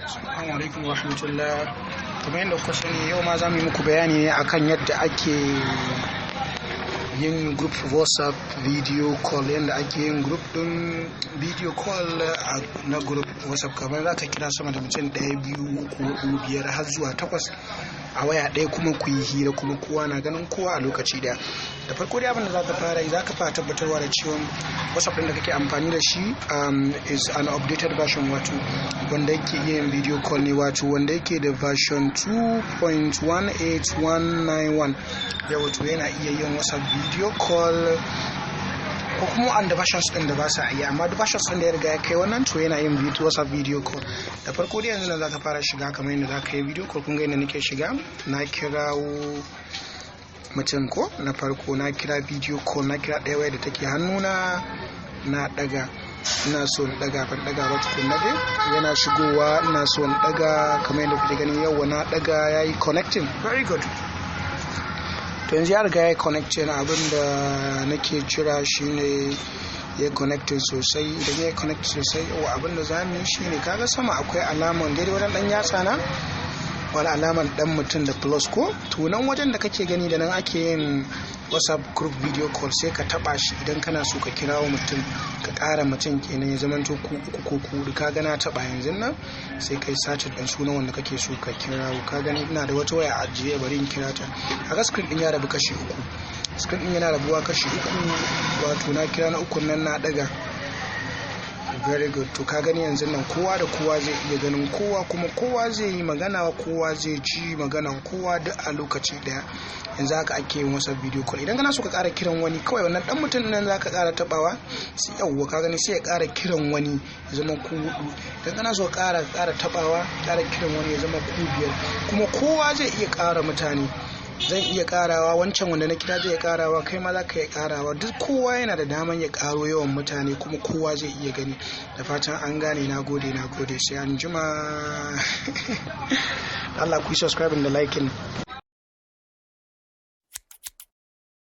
Assalamu alaikum wa rahmatullah. Kamar yadda kuka sani yau ma za mu yi muku bayani ne akan yadda ake yin group WhatsApp video call, yadda ake yin group din video call na group WhatsApp. Kamar za ka kira sama da mutum 1, 2, 3, 4, 5 har zuwa 8 a waya ɗaya, kuma ku yi hira kuma kowa na ganin kowa a lokaci daya. Da farko dai abin da za ka fara yi, za ka fara tabbatarwa da cewa WhatsApp ɗin da kake amfani da shi is an updated version, wato wanda yake yin video call ne, wato wanda yake da version 2.18191. ya wato yana iya yin WhatsApp video call, ko kuma wanda versions ɗin da ba sa iya, amma duk versions ɗin da ya riga ya kai wannan to yana yin WhatsApp video call. Da farko dai yanzu nan za ka fara shiga kamar yadda za ka yi video call. Kun ga yadda nake shiga, na kirawo mutum ko na farko, na kira video call, na kira ɗaya waya da take hannuna, na daga, ina so na daga, ban daga ba tukun na dai yana shigowa, ina so na daga kamar yadda kuke gani. Yau na daga, yayi connecting, very good. To yanzu ya riga ya connecting. Abin da nake jira shine ya connecting sosai. Idan ya connect sosai, abin da za mu yi shine, kaga sama akwai alaman daidai wajen dan yatsa na, wani alaman dan mutum da plus ko, to nan wajen da kake gani da nan ake yin WhatsApp group video call, sai ka taba shi idan kana so ka kirawo mutum, ka ƙara mutum kenan ya zama to ku uku ko ku. Ka gana taba yanzu nan, sai kai search din sunan wanda kake so ka kirawo. Ka gani ina da wata waya ajiye, bari in kira ta. A ga screen din ya rabu kashi uku, screen din yana rabuwa kashi uku, wato na kira na uku nan na daga, very good. To ka gani yanzu nan kowa da kowa zai iya ganin kowa, kuma kowa zai yi magana, kowa zai ji maganan kowa duk a lokaci daya. Yanzu haka ake yin WhatsApp video call. Idan kana so ka ƙara kiran wani, kawai wannan dan mutum nan zaka ƙara tabawa, sai yawwa ka gani sai ya ƙara kiran wani ya zama ku 4. Idan kana so ka ƙara tabawa, ƙara kiran wani ya zama ku 5, kuma kowa zai iya ƙara mutane. Zan iya ƙarawa, wancan wanda na kira zai iya ƙarawa, kai ma za ka iya ƙarawa. Duk kowa yana da daman ya ƙaro yawan mutane, kuma kowa zai iya gani. Da fatan an gane. Na gode sai an jima. Allah ku yi subscribing da liking.